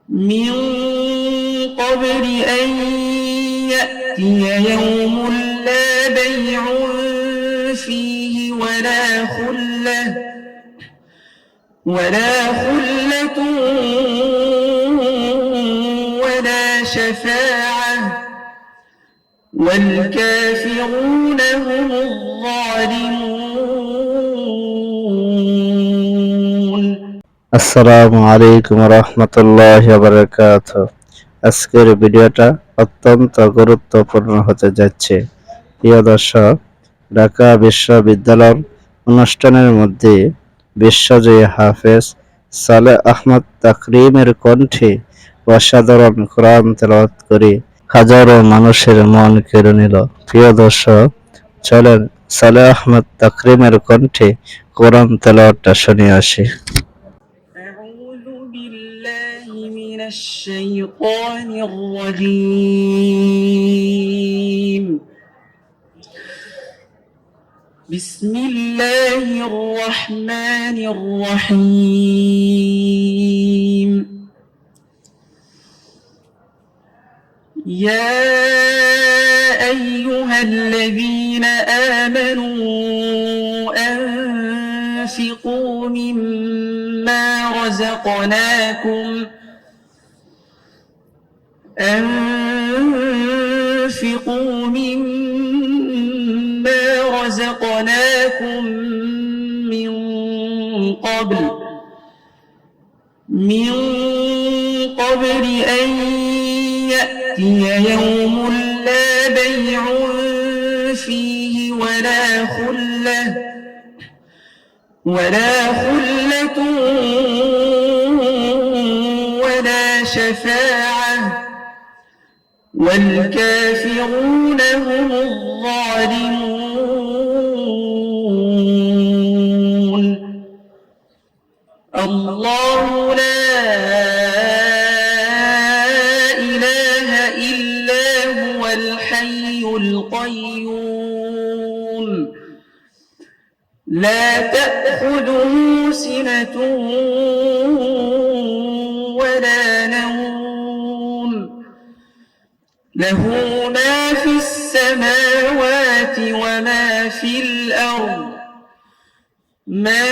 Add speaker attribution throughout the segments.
Speaker 1: من قبل أن يأتي يوم لا بيع فيه ولا خلة ولا شفاعة والكافرون هم الظالمون।
Speaker 2: আসসালামু আলাইকুম রহমতুল্লাহি ওয়া বারাকাতুহু। আজকের ভিডিওটা অত্যন্ত গুরুত্বপূর্ণ হতে যাচ্ছে। প্রিয় দর্শক, ঢাকা বিশ্ববিদ্যালয়ের অনুষ্ঠানের মধ্যে বিশ্বজয়ী হাফেজ সালেহ আহমদ তাকরিমের কণ্ঠে অসাধারণ কোরআন তেলাওয়াত করে হাজারো মানুষের মন কেড়ে নিল। প্রিয় দর্শক, চলেন সালেহ আহমদ তাকরিমের কণ্ঠে কোরআন তেলাওয়াতটা শুনে আসি।
Speaker 1: أعوذ بالله من الشيطان الرجيم. بسم الله الرحمن الرحيم. يا أيها الذين آمنوا أنفقوا مما رزقناكم من قبل أن يأتي يوم لا بيع فيه ولا خلة ولا شفاعة والكافرون هم الظالمون. الله لا إله إلا هو الحي القيوم لا تأخذه سنة ولا نوم له ما في السماوات وما في الأرض من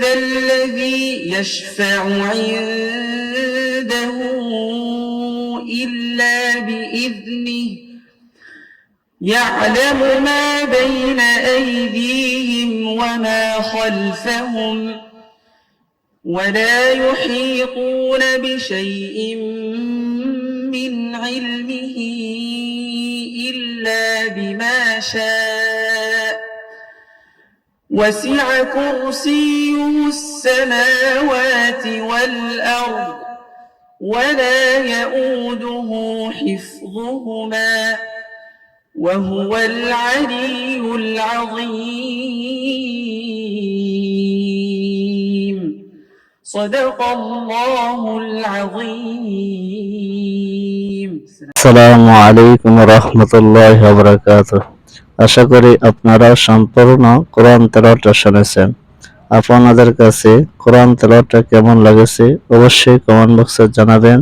Speaker 1: ذا الذي يشفع عنده إلا بإذنه يعلم ما بين أيديهم وما خلفهم ولا يحيطون بشيء من علمه إلا بما شاء وسع كرسيه السماوات والأرض ولا يؤوده حفظهما وهو العلي العظيم. صدق الله العظيم.
Speaker 2: আসসালামু আলাইকুম রহমতুল্লাহি ওয়া বারাকাতুহু। আশা করি আপনারা সম্পূর্ণ কোরআন তেলাওয়াতটা শুনেছেন। আপনাদের কাছে কোরআন তেলাওয়াতটা কেমন লেগেছে অবশ্যই কমেন্ট বক্সে জানাবেন।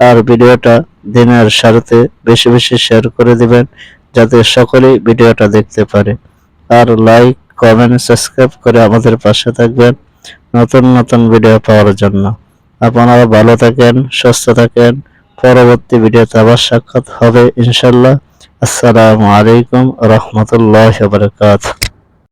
Speaker 2: আর ভিডিওটা দিনের স্বার্থে বেশি বেশি শেয়ার করে দিবেন যাতে সকলেই ভিডিওটা দেখতে পারে। আর লাইক, কমেন্ট, সাবস্ক্রাইব করে আমাদের পাশে থাকবেন নতুন নতুন ভিডিও পাওয়ার জন্য। আপনারা ভালো থাকেন, সুস্থ থাকেন। পরবর্তী ভিডিওতে আবার সাক্ষাৎ হবে ইনশাআল্লাহ। আসসালামু আলাইকুম রহমতুল্লাহি ওয়া বারাকাতুহু।